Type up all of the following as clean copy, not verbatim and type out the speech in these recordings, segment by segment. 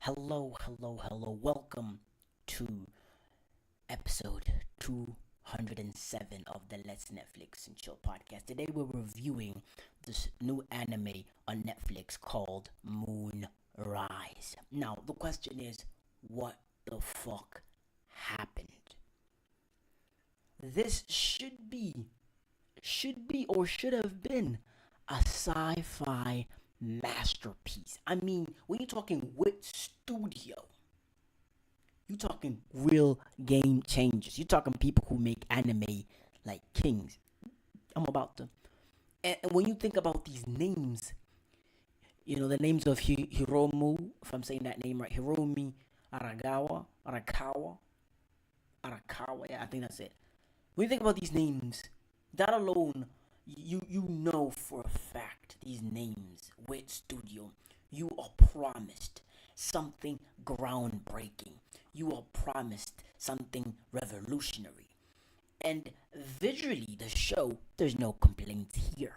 Hello. Welcome to episode 207 of the Let's Netflix and Chill podcast. Today we're reviewing this new anime on Netflix called Moonrise. Now, the question is, what the fuck happened? This should have been a sci-fi masterpiece. I mean, when you're talking WIT Studio, you're talking real game changers. You're talking people who make anime like kings. I'm about to. And when you think about these names, the names of Hiromu, if I'm saying that name right, Hiromu Arakawa. Yeah, I think that's it. When you think about these names, that alone, you know for a fact these names, WIT Studio, you are promised something groundbreaking. You are promised something revolutionary. And visually, the show, there's no complaints here.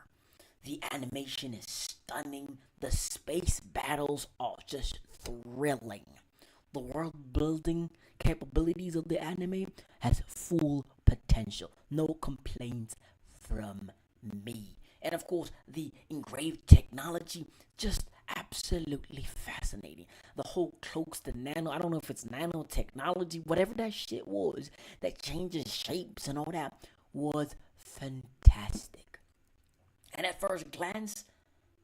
The animation is stunning. The space battles are just thrilling. The world building capabilities of the anime has full potential. No complaints from me. And of course, the engraved technology, just absolutely fascinating. The whole cloaks, the nano, I don't know if it's nanotechnology, whatever that shit was, that changes shapes and all that, was fantastic. And at first glance,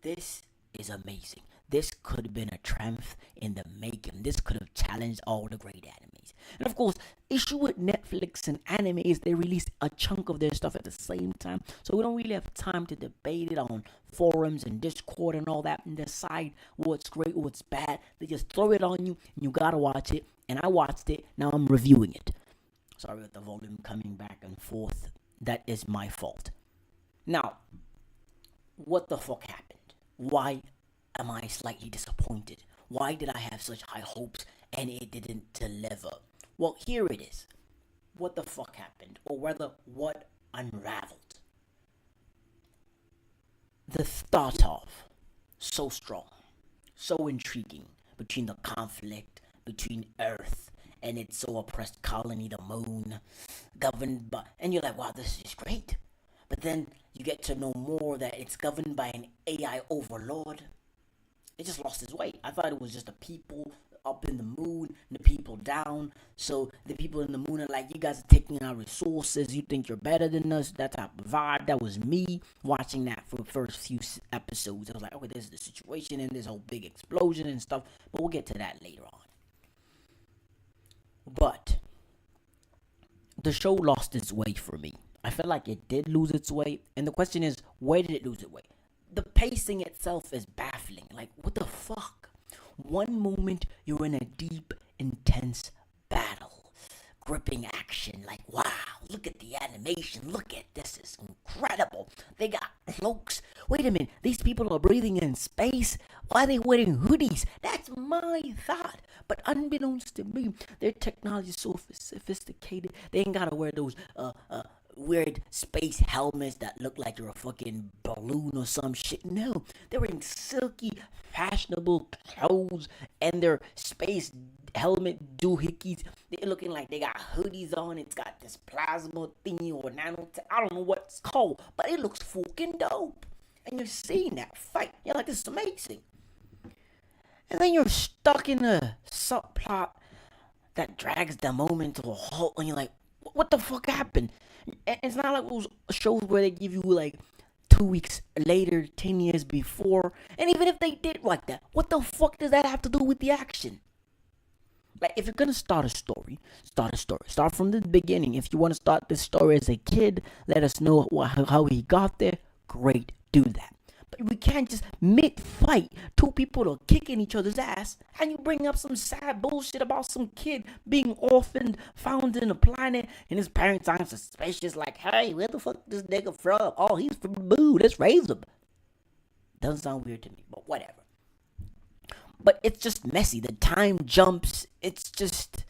this is amazing. This could have been a triumph in the making. This could have challenged all the great animes. And of course, issue with Netflix and anime is they release a chunk of their stuff at the same time. So we don't really have time to debate it on forums and Discord and all that and decide what's great, what's bad. They just throw it on you and you gotta watch it. And I watched it. Now I'm reviewing it. Sorry with the volume coming back and forth. That is my fault. Now, what the fuck happened? Why am I slightly disappointed? Why did I have such high hopes and it didn't deliver? Well, here it is. What the fuck happened? Or rather, what unraveled? The start off, so strong, so intriguing, between the conflict between Earth and its so oppressed colony, the moon, governed by, and you're like, wow, this is great. But then you get to know more that it's governed by an AI overlord. It just lost its way. I thought it was just the people up in the moon and the people down. So the people in the moon are like, you guys are taking our resources. You think you're better than us. That type of vibe. That was me watching that for the first few episodes. I was like, okay, this is the situation and this whole big explosion and stuff. But we'll get to that later on. But the show lost its way for me. I felt like it did lose its way. And the question is, where did it lose its way? The pacing itself is baffling. Like, what the fuck? One moment you're in a deep, intense battle, gripping action. Like, wow, look at the animation. Look at this, is incredible. They got cloaks. Wait a minute, these people are breathing in space. Why are they wearing hoodies? That's my thought. But unbeknownst to me, their technology is so sophisticated. They ain't gotta wear those weird space helmets that look like you're a fucking balloon or some shit. No, they're wearing silky, fashionable clothes and their space helmet doohickeys. They're looking like they got hoodies on. It's got this plasma thingy or I don't know what it's called, but it looks fucking dope. And you're seeing that fight. You're like, this is amazing. And then you're stuck in a subplot that drags the moment to a halt, and you're like, what the fuck happened? And it's not like those shows where they give you like 2 weeks later, 10 years before. And even if they did like that, what the fuck does that have to do with the action? Like, if you're gonna start a story. Start from the beginning. If you want to start this story as a kid, let us know how he got there. Great, do that. But we can't just mid-fight, two people are kicking each other's ass, and you bring up some sad bullshit about some kid being orphaned, found in a planet, and his parents are suspicious, like, hey, where the fuck this nigga from? Oh, he's from the moon, let's raise him. Doesn't sound weird to me, but whatever. But it's just messy. The time jumps. It's just,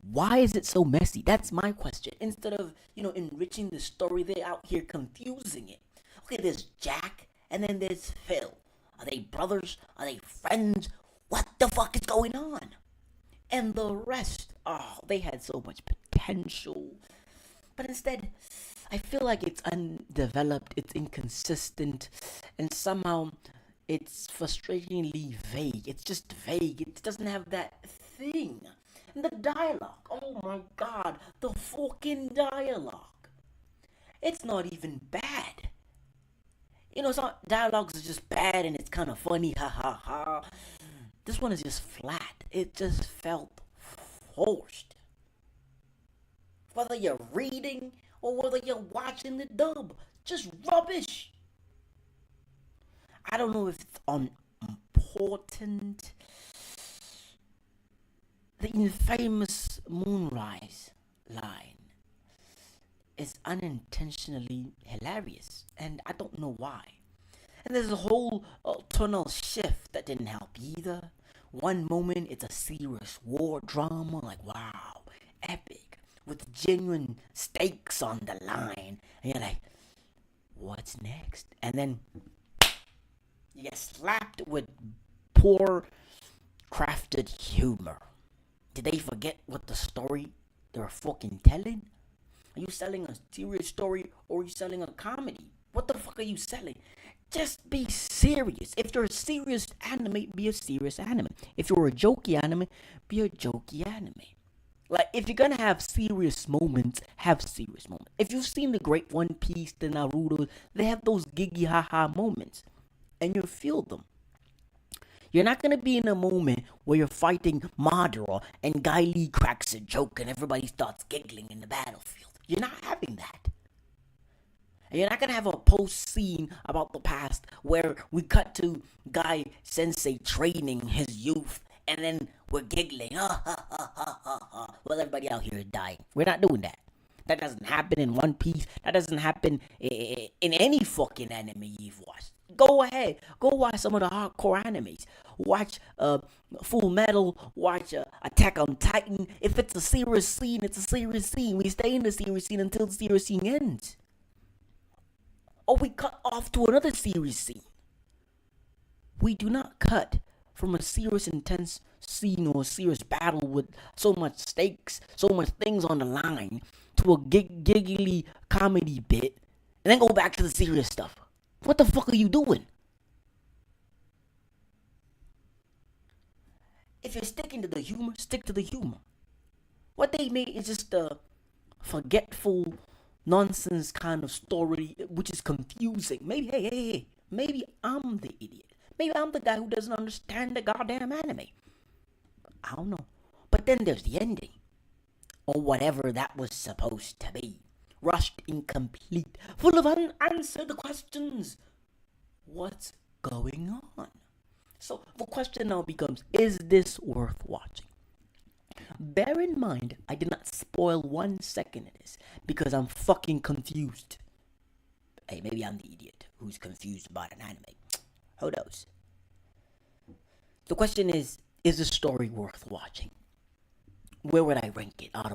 why is it so messy? That's my question. Instead of, enriching the story, they're out here confusing it. Okay, there's Jack, and then there's Phil. Are they brothers? Are they friends? what the fuck is going on? And the rest, oh, they had so much potential. But instead, I feel like it's undeveloped, it's inconsistent, and somehow it's frustratingly vague. It's just vague. It doesn't have that thing. And the dialogue, oh my god, the fucking dialogue. It's not even bad. Some dialogues are just bad and it's kind of funny, ha ha ha. This one is just flat. It just felt forced. Whether you're reading or whether you're watching the dub, just rubbish. I don't know if it's unimportant. The infamous Moonrise line is unintentionally hilarious, and I don't know why. And there's a whole tonal shift that didn't help either. One moment it's a serious war drama, like wow, epic, with genuine stakes on the line, and you're like, what's next? And then you get slapped with poor crafted humor. Did they forget what the story they're fucking telling? Are you selling a serious story or are you selling a comedy? What the fuck are you selling? Just be serious. If you're a serious anime, be a serious anime. If you're a jokey anime, be a jokey anime. Like, if you're gonna have serious moments, have serious moments. If you've seen the great One Piece, the Naruto, they have those giggy haha moments. And you feel them. You're not gonna be in a moment where you're fighting Madara and Guy Lee cracks a joke and everybody starts giggling in the battlefield. You're not having that. And you're not gonna have a post scene about the past where we cut to Guy Sensei training his youth and then we're giggling. Ha ha ha ha ha ha. Well, everybody out here is dying. We're not doing that. That doesn't happen in One Piece. That doesn't happen in any fucking anime you've watched. Go ahead. Go watch some of the hardcore animes. Watch Full Metal. Watch Attack on Titan. If it's a serious scene, it's a serious scene. We stay in the serious scene until the serious scene ends. Or we cut off to another serious scene. We do not cut from a serious, intense scene or a serious battle with so much stakes, so much things on the line, to a giggly comedy bit, and then go back to the serious stuff. What the fuck are you doing? If you're sticking to the humor, stick to the humor. What they made is just a forgetful, nonsense kind of story, which is confusing. Maybe, hey, maybe I'm the idiot. Maybe I'm the guy who doesn't understand the goddamn anime. I don't know. But then there's the ending. Or whatever that was supposed to be. Rushed, incomplete, full of unanswered questions. What's going on? So the question now becomes, is this worth watching? Bear in mind, I did not spoil 1 second of this because I'm fucking confused. Hey, maybe I'm the idiot who's confused about an anime. Who knows? The question is the story worth watching? Where would I rank it out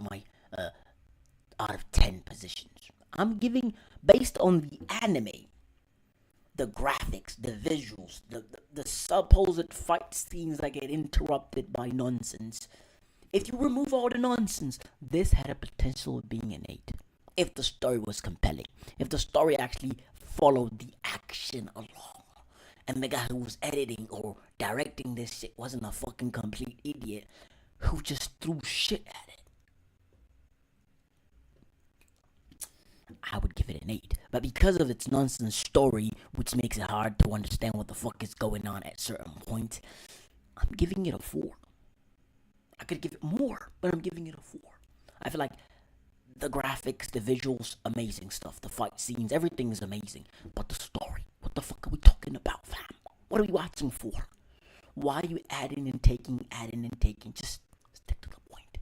of 10 positions? I'm giving, based on the anime, the graphics, the visuals, the supposed fight scenes that get interrupted by nonsense. If you remove all the nonsense, this had a potential of being an 8. If the story was compelling. If the story actually followed the action along. And the guy who was editing or directing this shit wasn't a fucking complete idiot who just threw shit at it. I would give it an 8. But because of its nonsense story, which makes it hard to understand what the fuck is going on at certain points, I'm giving it a 4. I could give it more, but I'm giving it a 4. I feel like the graphics, the visuals, amazing stuff. The fight scenes, everything is amazing. But the story, what the fuck are we talking about, fam? What are we watching for? Why are you adding and taking? Just stick to the point.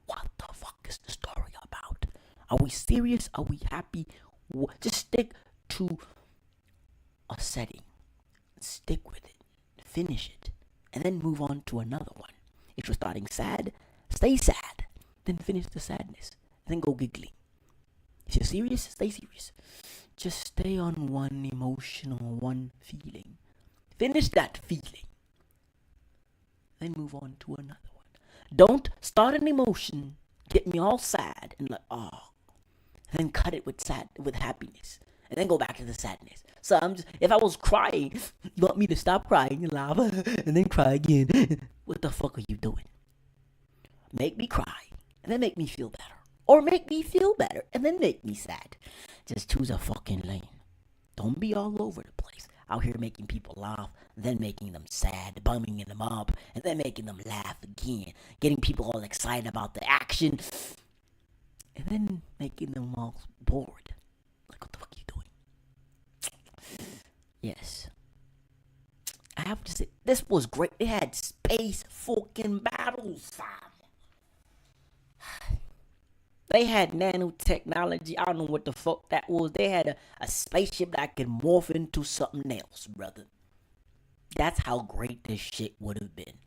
What the fuck is the story about? Are we serious? Are we happy? Just stick to a setting. Stick with it. Finish it. And then move on to another one. If you're starting sad, stay sad. Then finish the sadness. And then go giggling. If you're serious, stay serious. Just stay on one emotion or one feeling. Finish that feeling. then move on to another one. Don't start an emotion, get me all sad, and like, oh, and then cut it with happiness, and then go back to the sadness. So if I was crying, you want me to stop crying and laugh, and then cry again? What the fuck are you doing? Make me cry, and then make me feel better. Or make me feel better, and then make me sad. Just choose a fucking lane. Don't be all over the place. Out here making people laugh, then making them sad, bumming them up, and then making them laugh again. Getting people all excited about the action, and then making them all bored. Like, what the fuck are you doing? Yes. I have to say, this was great. They had space fucking battles, fam. They had nanotechnology. I don't know what the fuck that was. They had a spaceship that could morph into something else, brother. That's how great this shit would have been.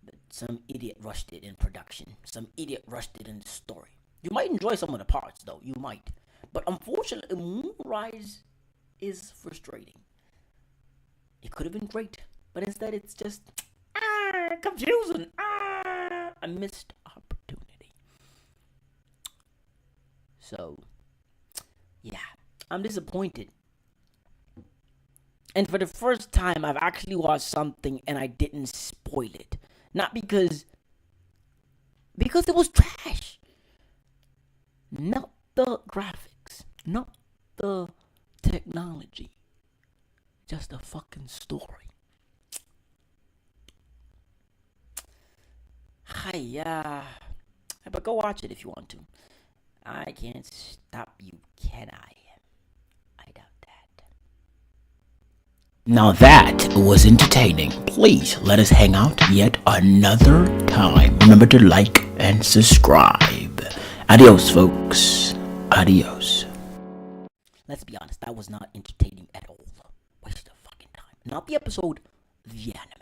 But some idiot rushed it in production. Some idiot rushed it in the story. You might enjoy some of the parts, though. You might. But unfortunately, Moonrise is frustrating. It could have been great. But instead, it's just confusing. A missed opportunity. So, yeah, I'm disappointed. And for the first time, I've actually watched something and I didn't spoil it. Not because it was trash. Not the graphics. Not the technology. Just a fucking story. Hi, but go watch it if you want to. I can't stop you, can I? I doubt that. Now that was entertaining. Please let us hang out yet another time. Remember to like and subscribe. Adios, folks. Adios. Let's be honest, that was not entertaining at all. Waste of fucking time. Not the episode, the anime.